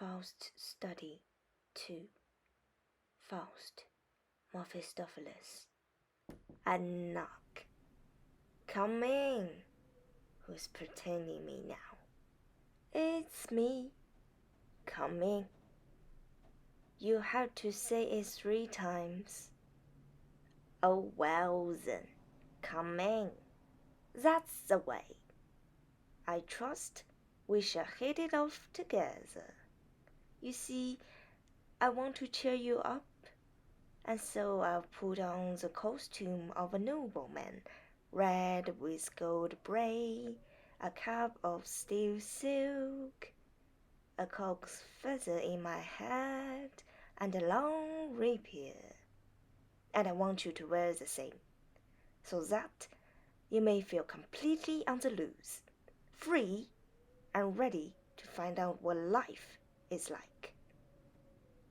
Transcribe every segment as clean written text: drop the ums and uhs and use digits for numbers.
Faust Study 2. Faust, Mephistopheles. I knock. Come in. Who's pretending me now? It's me. Come in. You have to say it 3 times. Oh, well then, come in. That's the way. I trust we shall hit it off together. You see, I want to cheer you up, and so I'll put on the costume of a nobleman, red with gold braid, a cap of steel silk, a cock's feather in my head, and a long rapier. And I want you to wear the same, so that you may feel completely on the loose, free, and ready to find out what life is like.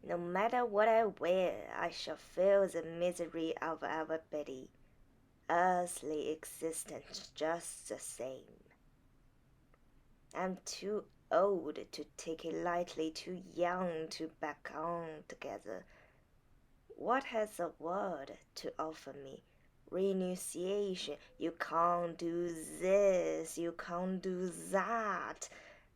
No matter what I wear, I shall feel the misery of our petty, earthly existence just the same. I'm too old to take it lightly, too young to back on together. What has the world to offer me? Renunciation. You can't do this, you can't do that.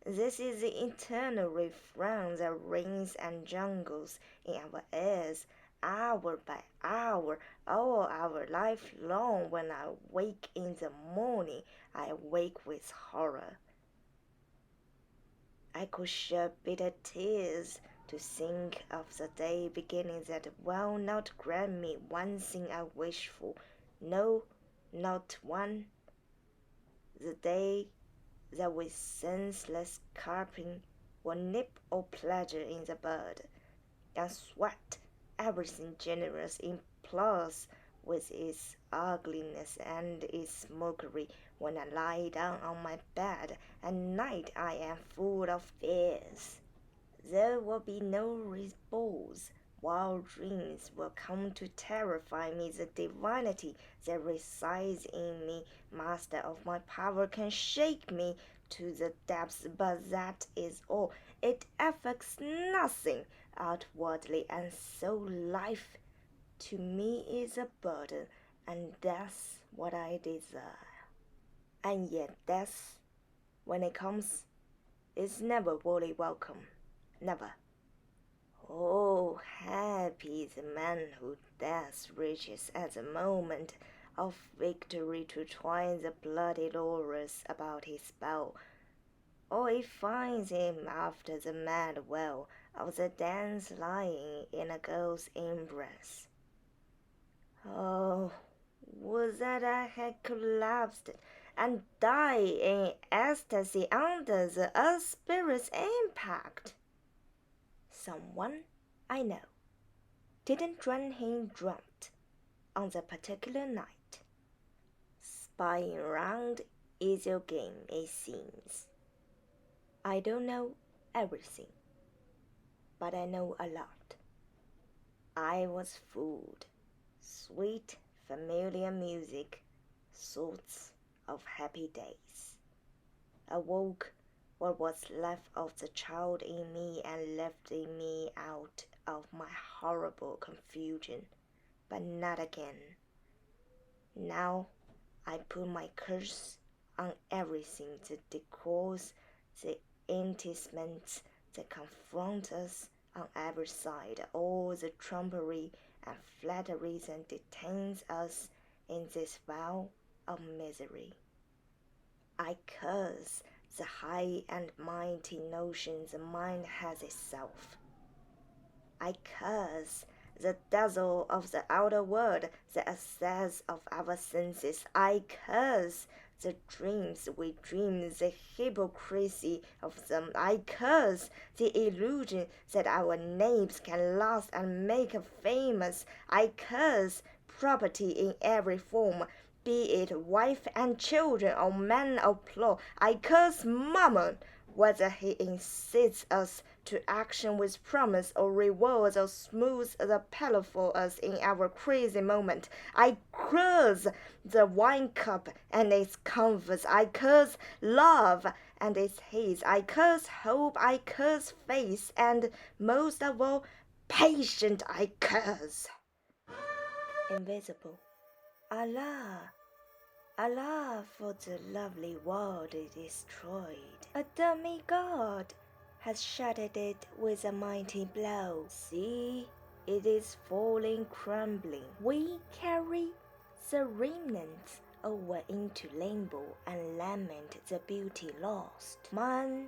This is the eternal refrain that rings and jangles in our ears, hour by hour, all our life long. When I wake in the morning, I wake with horror. I could shed bitter tears to think of the day beginning that will not grant me one thing I wish for, no, not one. The day that with senseless carping will nip all pleasure in the bud, and sweat everything generous in plus with its ugliness and its mockery. When I lie down on my bed at night, I am full of fears. There will be no repose. Wild dreams will come to terrify me. The divinity that resides in me, master of my power, can shake me to the depths, but that is all. It affects nothing outwardly, and so life to me is a burden, and that's what I desire. And yet death, when it comes, is never wholly welcome. Never. Oh, happy the man who death reaches at the moment of victory to twine the bloody laurels about his bow, or he finds him after the mad well of the dance lying in a girl's embrace. Oh, would that I had collapsed and died in ecstasy under the earth spirit's impact. Someone I know didn't run him drunk on that particular night. Spying round is your game, it seems. I don't know everything, but I know a lot. I was fooled. Sweet, familiar music, thoughts of happy days. Awoke what was left of the child in me and lifted me out of my horrible confusion, but not again. Now I put my curse on everything that decors the enticements that confront us on every side, all the trumpery and flatteries that detains us in this vale of misery. I curse the high and mighty notions the mind has itself. I curse the dazzle of the outer world, the access of our senses. I curse the dreams we dream, the hypocrisy of them. I curse the illusion that our names can last and make famous. I curse property in every form, be it wife and children or man or plough. I curse Mammon, whether he incites us to action with promise or rewards or smooths the pillow for us in our crazy moment. I curse the wine cup and its comforts. I curse love and it's his. I curse hope, I curse faith, and most of all, patience I curse. Invisible. Allah, Allah, for the lovely world it destroyed. A demigod has shattered it with a mighty blow. See, it is falling, crumbling. We carry the remnants over into limbo and lament the beauty lost. Man,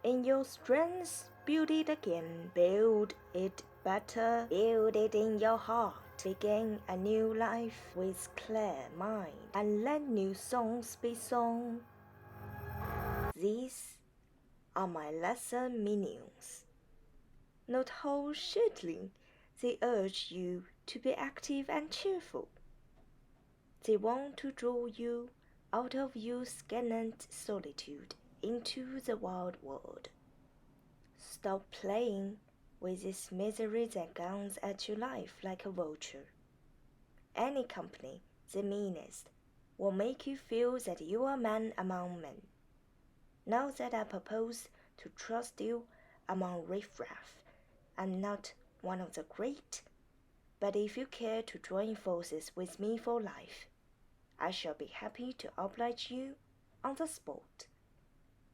in your strength, build it again. Build it better. Build it in your heart. Begin a new life with clear mind, and let new songs be sung. These are my lesser minions. Not wholesheartedly, they urge you to be active and cheerful. They want to draw you out of your stagnant solitude into the wild world. Stop playing with this misery that gnaws at your life like a vulture. Any company, the meanest, will make you feel that you are man among men. Now that I propose to trust you among riffraff, I'm not one of the great, but if you care to join forces with me for life, I shall be happy to oblige you on the spot.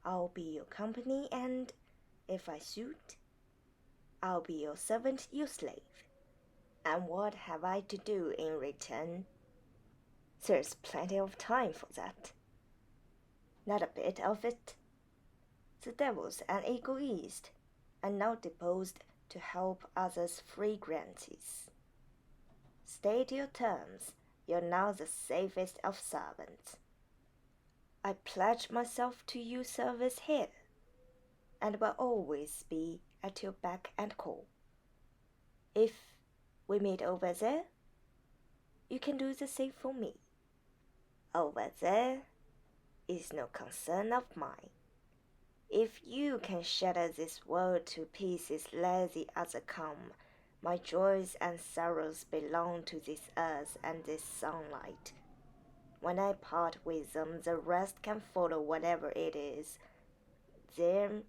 I'll be your company, and, if I suit, I'll be your servant, your slave. And what have I to do in return? There's plenty of time for that. Not a bit of it. The devil's an egoist, and not disposed to help others' free grances. State your terms. You're now the safest of servants. I pledge myself to your service here, and will always be at your beck and call. If we meet over there, you can do the same for me. Over there is no concern of mine. If you can shatter this world to pieces, let the other come. My joys and sorrows belong to this earth and this sunlight. When I part with them, the rest can follow whatever it is. There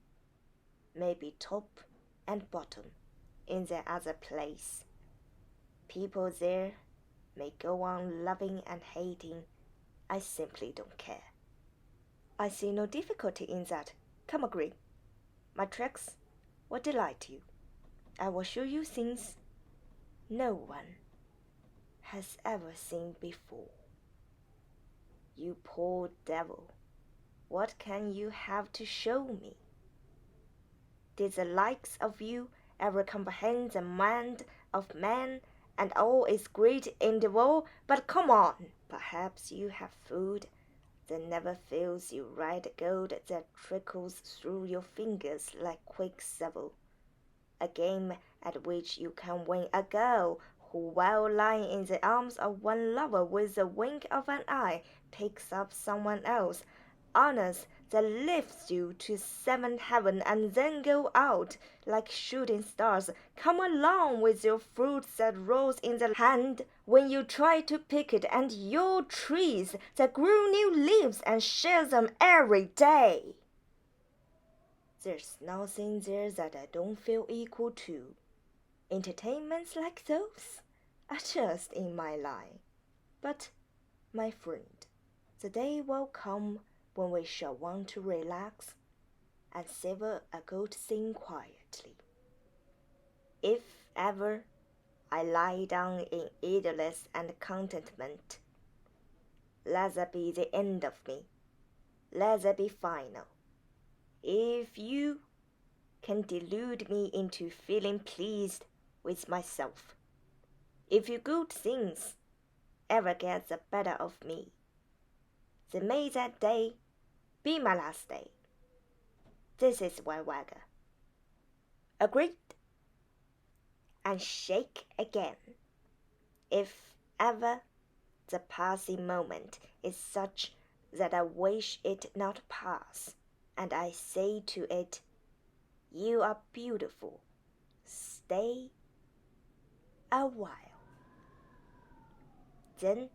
may be top and bottom in their other place. People there may go on loving and hating. I simply don't care. I see no difficulty in that. Come, agree. My tricks will delight you. I will show you things no one has ever seen before. You poor devil, what can you have to show me? Did the likes of you ever comprehend the mind of man and all its great endeavor? But come on, perhaps you have food that never fails you, red gold that trickles through your fingers like quicksilver, a game at which you can win a girl who, while lying in the arms of one lover with the wink of an eye, picks up someone else, honors that lifts you to seventh heaven, and then go out like shooting stars. Come along with your fruits that rolls in the hand when you try to pick it, and your trees that grew new leaves and share them every day. There's nothing there that I don't feel equal to. Entertainments like those are just in my line. But, my friend, the day will come when we shall want to relax and savor a good thing quietly. If ever I lie down in idleness and contentment, let that be the end of me. Let that be final. If you can delude me into feeling pleased with myself, if your good things ever get the better of me, then may that day be my last day. This is Wagga. Agreed? And shake again. If ever the passing moment is such that I wish it not pass, and I say to it, you are beautiful, stay a while. Then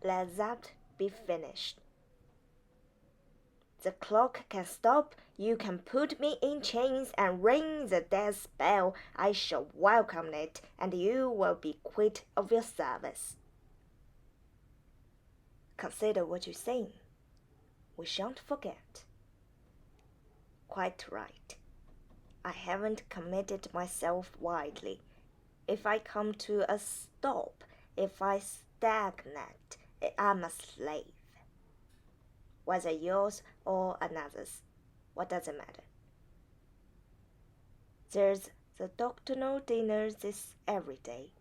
let that be finished. The clock can stop, you can put me in chains and ring the death bell. I shall welcome it, and you will be quit of your service. Consider what you sing. We shan't forget. Quite right. I haven't committed myself widely. If I come to a stop, if I stagnate, I'm a slave. Whether yours or another's, what does it matter? There's the doctrinal dinner this every day.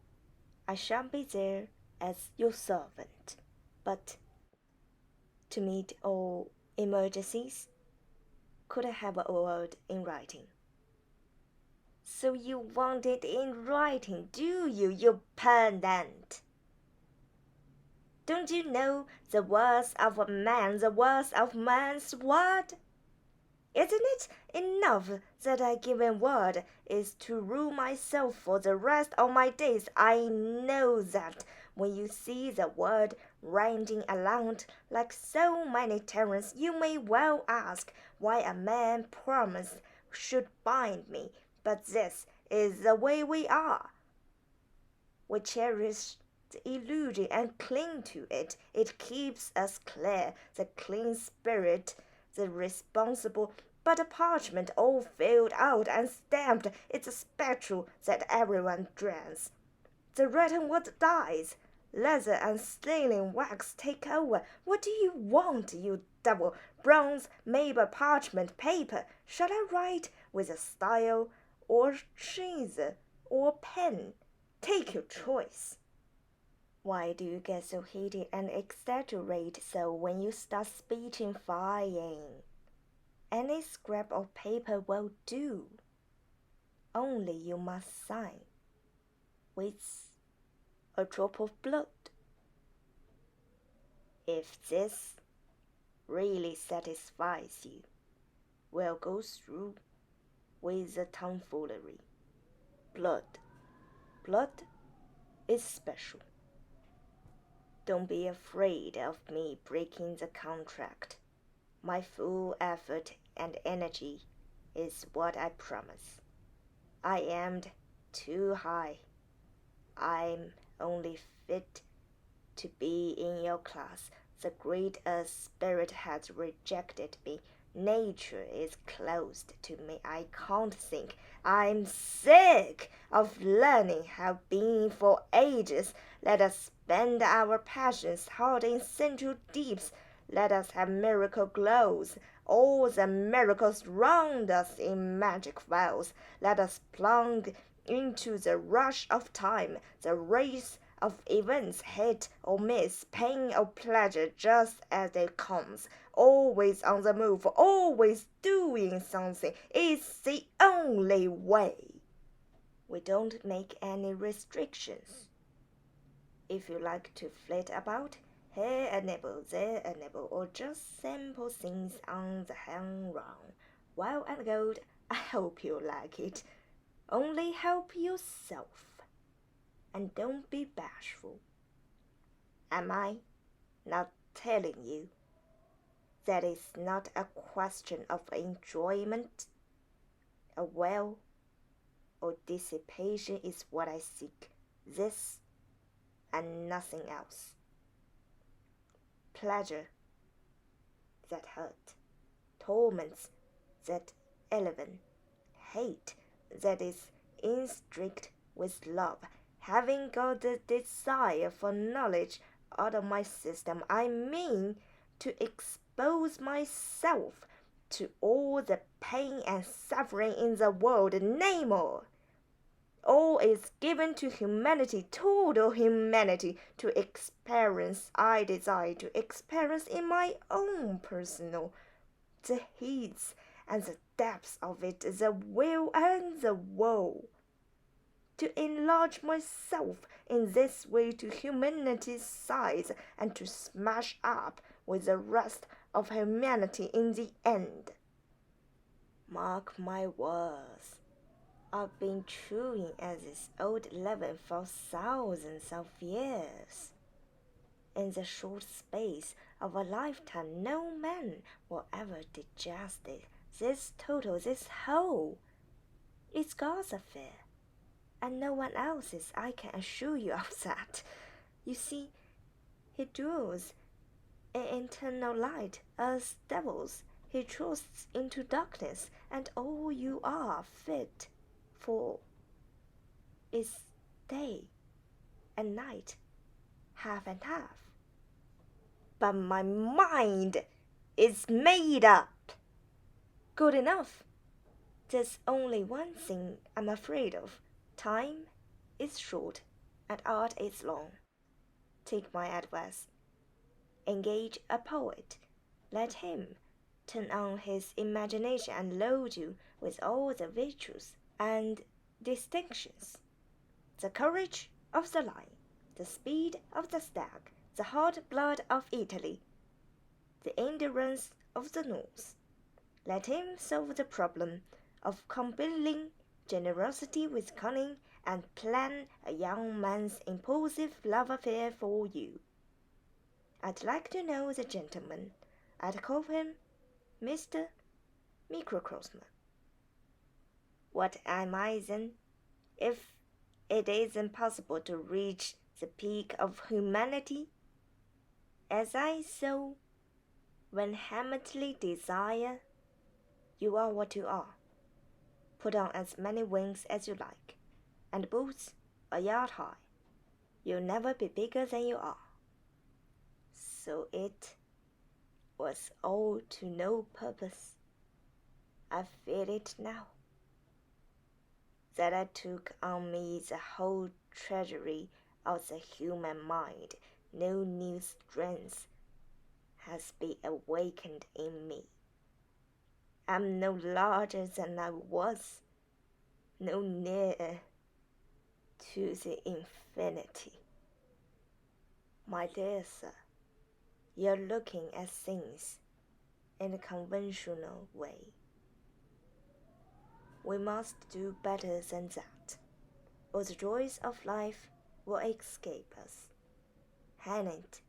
I shan't be there as your servant, but to meet all emergencies, could I have a word in writing? So you want it in writing, do you, you pedant? Don't you know the worth of a man, the worth of man's word? Isn't it enough that I given word is to rule myself for the rest of my days? I know that when you see the word ranging around like so many terrors, you may well ask why a man promised should bind me. But this is the way we are. We cherish the illusion and cling to it. It keeps us clear, the clean spirit, the responsible, but a parchment all filled out and stamped, it's a spectral that everyone dreads. The written word dies. Leather and sealing wax take over. What do you want, you devil? Bronze, marble, parchment, paper. Shall I write with a style, or chisel, or pen? Take your choice. Why do you get so heated and exaggerate so when you start speaking flying? Any scrap of paper will do. Only you must sign with a drop of blood. If this really satisfies you, we'll go through with the tomfoolery. Blood is special. Don't be afraid of me breaking the contract. My full effort and energy is what I promise. I aimed too high. I'm only fit to be in your class. The great spirit has rejected me. Nature is closed to me. I can't think. I'm sick of learning, have been for ages. Let us spend our passions hard in central deeps. Let us have miracle glows. All the miracles round us in magic wells. Let us plunge into the rush of time, the race of events, hit or miss, pain or pleasure, just as it comes. Always on the move, always doing something. It's the only way. We don't make any restrictions. If you like to flit about, here a nibble, there a nibble, or just simple things on the hand run, well and good, I hope you like it. Only help yourself, and don't be bashful. Am I not telling you that it's not a question of enjoyment? A will or dissipation is what I seek. This and nothing else. Pleasure that hurt, torments that elevate, hate that is instinct with love. Having got the desire for knowledge out of my system, I mean to expose myself to all the pain and suffering in the world. Name all is given to humanity, total humanity, to experience. I desire to experience in my own personal, the heats and the depths of it, the will and the woe. To enlarge myself in this way to humanity's size and to smash up with the rest of humanity in the end. Mark my words. I've been chewing at this old leaven for thousands of years. In the short space of a lifetime, no man will ever digest it. This total, this whole, it's God's affair, and no one else's, I can assure you of that. You see, he dwells in eternal light as devils. He thrusts into darkness, and all you are fit for is day and night, half and half. But my mind is made up. Good enough. There's only one thing I'm afraid of. Time is short and art is long. Take my advice. Engage a poet. Let him turn on his imagination and load you with all the virtues and distinctions. The courage of the lion, the speed of the stag, the hot blood of Italy, the endurance of the North. Let him solve the problem of combining generosity with cunning and plan a young man's impulsive love affair for you. I'd like to know the gentleman. I'd call him Mr. Microcosm. What am I then, if it isn't possible to reach the peak of humanity, as I so vehemently desire? You are what you are. Put on as many wings as you like, and boots a yard high. You'll never be bigger than you are. So it was all to no purpose. I feel it now, that I took on me the whole treasury of the human mind. No new strength has been awakened in me. I'm no larger than I was, no nearer to the infinity. My dear sir, you're looking at things in a conventional way. We must do better than that, or the joys of life will escape us. Hang it,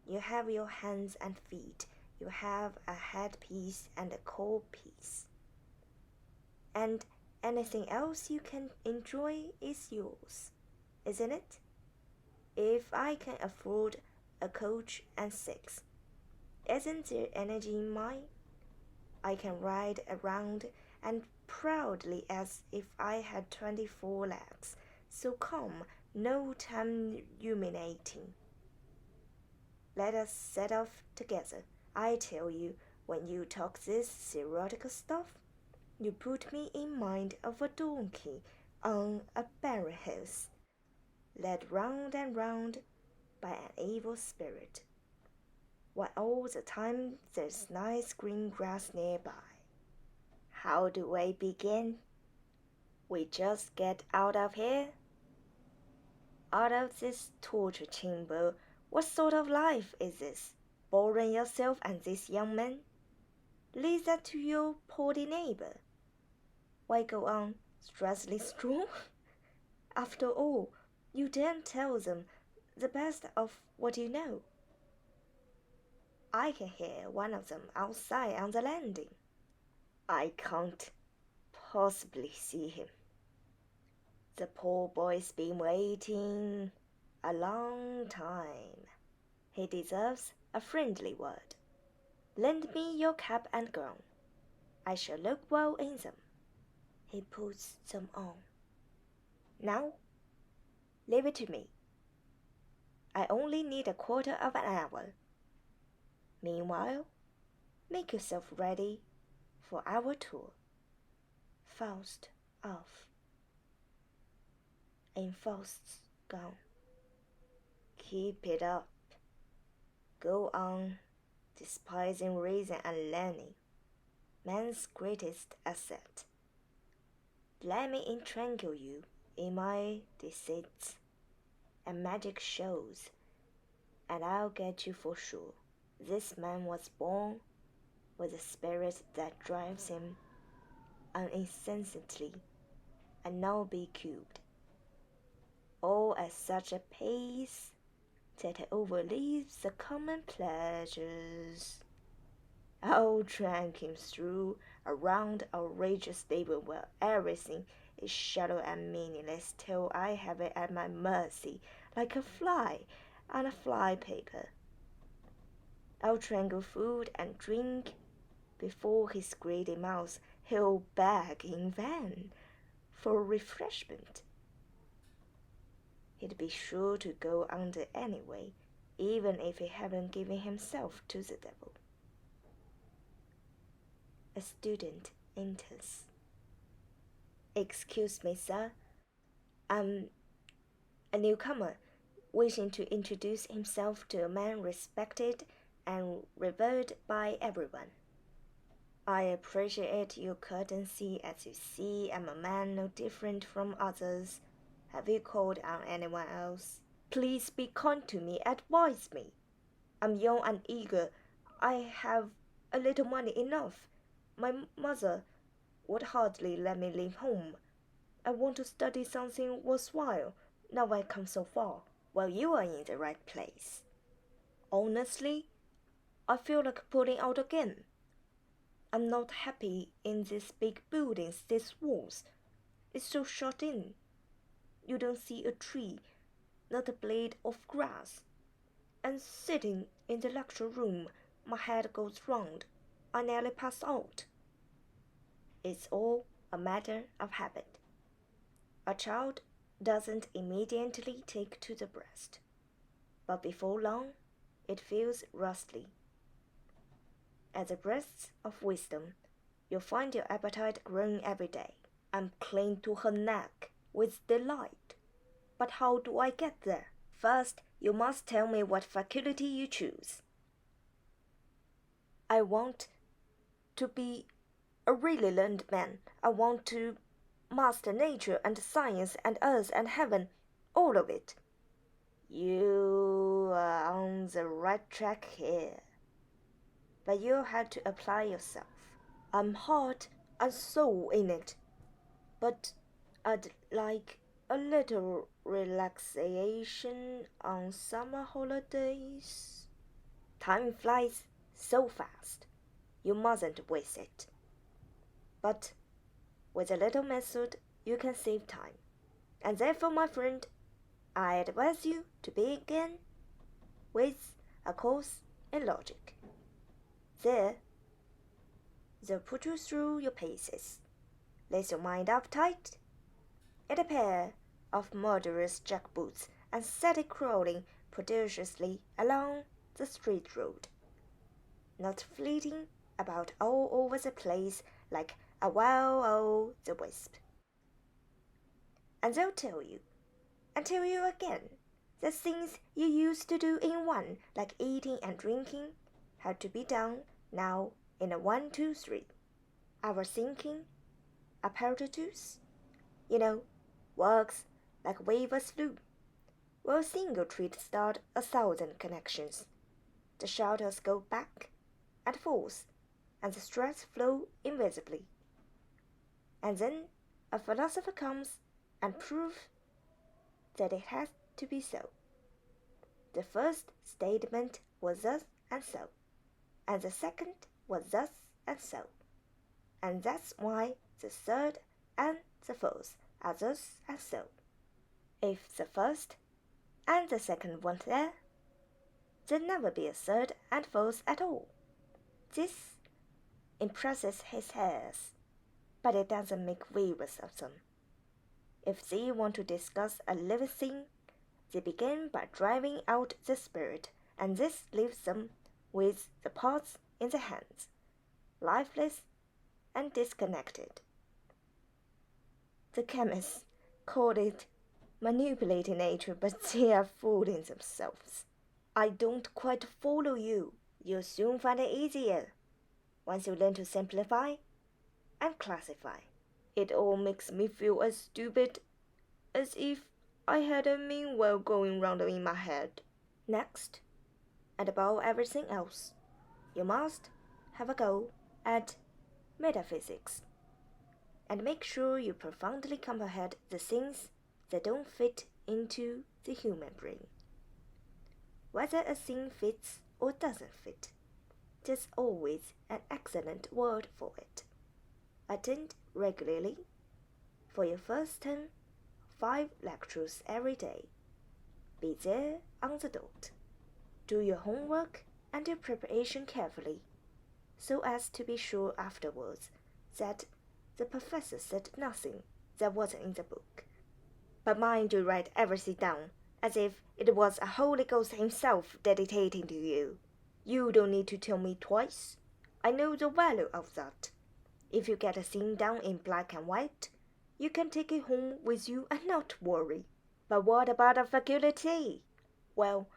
you have your hands and feet, you have a headpiece and a core-piece, and anything else you can enjoy is yours, isn't it? If I can afford a coach and six, isn't there energy in mine? I can ride around and proudly as if I had 24 legs. So come, no time ruminating. Let us set off together. I tell you, when you talk this theoretical stuff, you put me in mind of a donkey on a barren horse, led round and round by an evil spirit, while all the time there's nice green grass nearby. How do I begin? We just get out of here, out of this torture chamber. What sort of life is this? Boring yourself and this young man? Leave that to your potty neighbor. Why go on stressly strong? After all, you daren't tell them the best of what you know. I can hear one of them outside on the landing. I can't possibly see him. The poor boy's been waiting a long time. He deserves a friendly word. Lend me your cap and gown. I shall look well in them. He puts them on. Now, leave it to me. I only need a quarter of an hour. Meanwhile, make yourself ready for our tour. Faust off. In Faust's gown. Keep it up. Go on, despising reason and learning, man's greatest asset. Let me entrangle you in my deceits and magic shows, and I'll get you for sure. This man was born with a spirit that drives him on incessantly, and now be cubed, all at such a pace that overleaps the common pleasures. I'll drag him through a round outrageous stable where everything is shallow and meaningless till I have it at my mercy like a fly on a fly paper. I'll strangle food and drink. Before his greedy mouth he'll beg in vain for refreshment. He'd be sure to go under anyway, even if he hadn't given himself to the devil. A student enters. Excuse me, sir. I'm a newcomer, wishing to introduce himself to a man respected and revered by everyone. I appreciate your courtesy. As you see, I'm a man no different from others. Have you called on anyone else? Please be kind to me, advise me. I'm young and eager. I have a little money enough. My mother would hardly let me leave home. I want to study something worthwhile, now I come so far. Well, you are in the right place. Honestly, I feel like pulling out again. I'm not happy in these big buildings, these walls. It's so shut in. You don't see a tree, not a blade of grass. And sitting in the lecture room, my head goes round. I nearly pass out. It's all a matter of habit. A child doesn't immediately take to the breast, but before long it feels rusty. At the breasts of wisdom, you'll find your appetite growing every day. I'm clinging to her neck with delight. But how do I get there? First, you must tell me what faculty you choose. I want to be a really learned man. I want to master nature and science and earth and heaven, all of it. You are on the right track here, but you'll have to apply yourself. I'm heart and soul in it, but I'd like a little relaxation on summer holidays. Time flies so fast, you mustn't waste it. But with a little method, you can save time. And therefore, my friend, I advise you to begin with a course in logic. There, they'll put you through your paces, lace your mind up tight, in a pair of murderous jackboots, and set it crawling prodigiously along the straight road, not fleeting about all over the place like a will-o'-the-wisp. And they'll tell you, and tell you again, that things you used to do in one, like eating and drinking, had to be done now in a 1, 2, 3. Our thinking apparatus, works like weaver's loom. Will a single treat start 1,000 connections? The shuttles go back and forth, and the threads flow invisibly. And then a philosopher comes and proves that it has to be so. The first statement was thus and so, and the second was thus and so, and that's why the third and the fourth are thus and so. If the first and the second weren't there, there'd never be a third and fourth at all. This impresses his heirs, but it doesn't make weavers of them. If they want to discuss a living thing, they begin by driving out the spirit, and this leaves them with the parts in their hands, lifeless and disconnected. The chemists call it manipulating nature, but they are fooling themselves. I don't quite follow you. You'll soon find it easier once you learn to simplify and classify. It all makes me feel as stupid as if I had a meanwhile going round in my head. Next, and above everything else, you must have a go at metaphysics, and make sure you profoundly comprehend the things that don't fit into the human brain. whether a scene fits or doesn't fit. There's always an excellent word for it. Attend regularly. For your first term, 5 lectures every day. Be there on the dot. Do your homework and your preparation carefully, so as to be sure afterwards that the professor said nothing that wasn't in the book. But mind you write everything down, as if it was a Holy Ghost himself dictating to you. You don't need to tell me twice. I know the value of that. If you get a thing down in black and white, you can take it home with you and not worry. But what about a faculty? Well,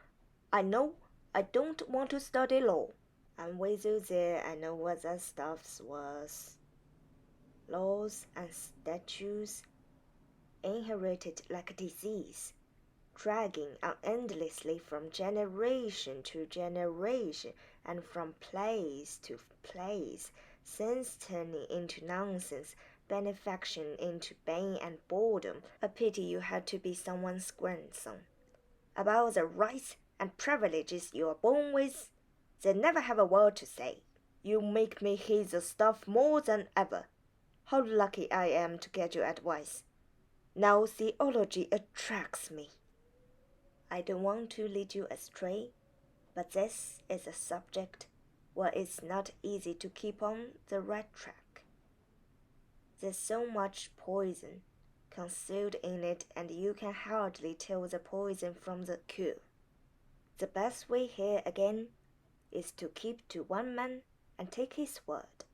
I know I don't want to study law. I'm with you there. I know what that stuff was. Laws and statutes inherited like a disease, dragging on endlessly from generation to generation and from place to place, sense turning into nonsense, benefaction into bane and boredom. A pity you had to be someone's grandson. About the rights and privileges you are born with, they never have a word to say. You make me hate the stuff more than ever. How lucky I am to get your advice. Now theology attracts me. I don't want to lead you astray, but this is a subject where it's not easy to keep on the right track. There's so much poison concealed in it, and you can hardly tell the poison from the cure. The best way here again is to keep to one man and take his word.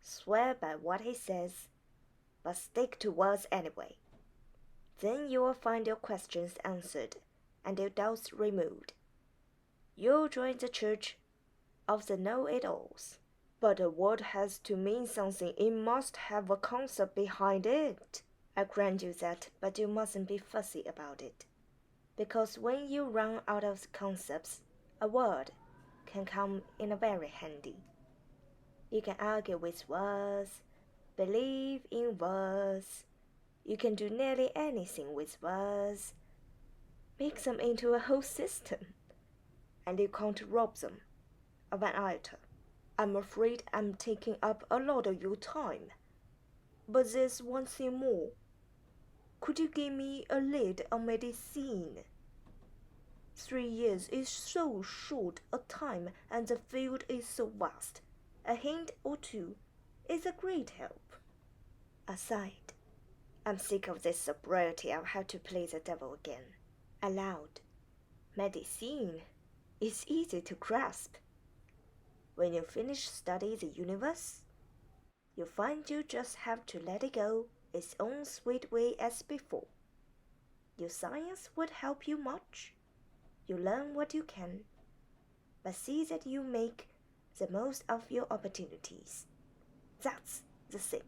Swear by what he says, but stick to words anyway. Then you will find your questions answered and your doubts removed. You'll join the church of the know-it-alls. But a word has to mean something. It must have a concept behind it. I grant you that, but you mustn't be fussy about it. Because when you run out of concepts, a word can come in very handy. You can argue with words, believe in words. You can do nearly anything with words. Make them into a whole system. And you can't rob them of an iota. I'm afraid I'm taking up a lot of your time. But there's one thing more. Could you give me a lead on medicine? 3 years is so short a time and the field is so vast. A hint or two is a great help. Aside, I'm sick of this sobriety. I'll have to play the devil again. Aloud, medicine is easy to grasp. When you finish studying the universe, you find you just have to let it go its own sweet way as before. Your science would help you much. You learn what you can, but see that you make the most of your opportunities. That's the thing.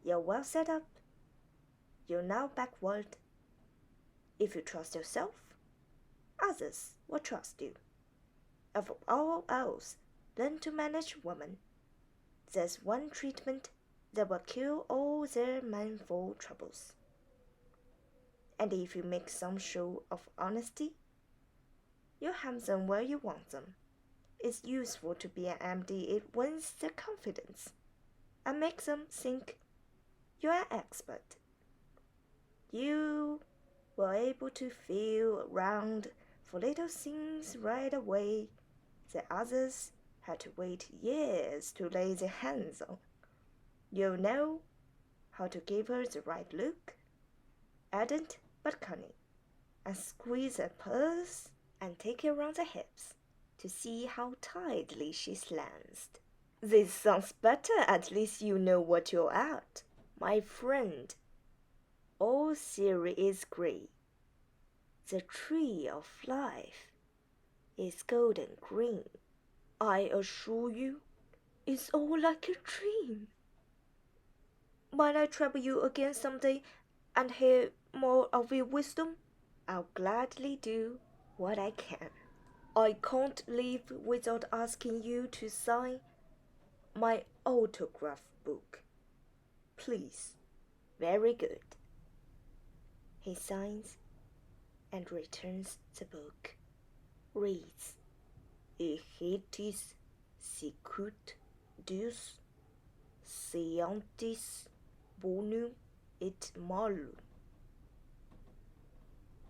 You're well set up. You're now backward. If you trust yourself, others will trust you. Above all else, learn to manage women. There's one treatment that will cure all their manifold troubles. And if you make some show of honesty, you have them where you want them. It's useful to be an MD. It wins their confidence and makes them think you're an expert. You were able to feel around for little things right away that others had to wait years to lay their hands on. You know how to give her the right look, ardent but cunning, and squeeze her purse and take her round the hips to see how tightly she's lanced. This sounds better. At least you know what you're at. My friend, all theory is grey. The tree of life is golden green. I assure you, it's all like a dream. Might I trouble you again some day and hear more of your wisdom? I'll gladly do what I can. I can't leave without asking you to sign my autograph book. Please. Very good. He signs and returns the book. reads, Egetis sicut Deus scientis bonum et malum.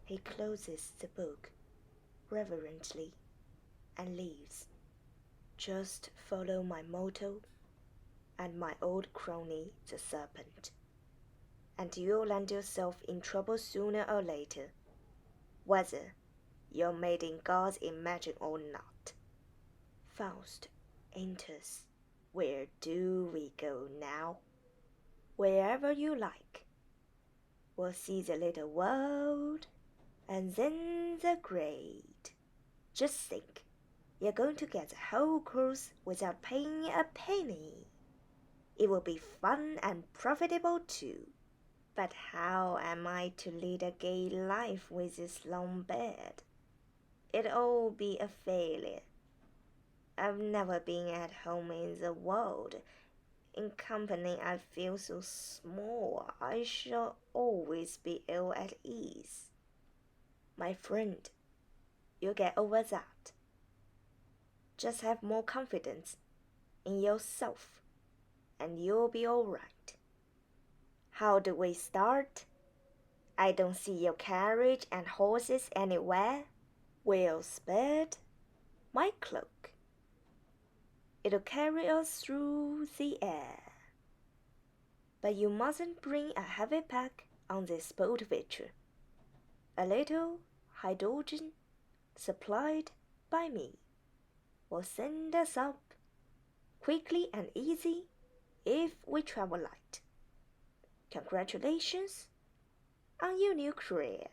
He closes the book reverently and leaves. Just follow my motto and my old crony the serpent, and you'll land yourself in trouble sooner or later, whether you're made in God's image or not. Faust enters. Where do we go now? Wherever you like. We'll see the little world, and then the great. Just think, you're going to get the whole course without paying a penny. It will be fun and profitable too. But how am I to lead a gay life with this long beard? It'll be a failure. I've never been at home in the world. In company I feel so small, I shall always be ill at ease. My friend, you'll get over that. Just have more confidence in yourself, and you'll be all right. How do we start? I don't see your carriage and horses anywhere. We'll spare my cloak. It'll carry us through the air. But you mustn't bring a heavy pack on this boat venture. A little hydrogen, supplied by me, will send us up quickly and easy if we travel light. Congratulations on your new career.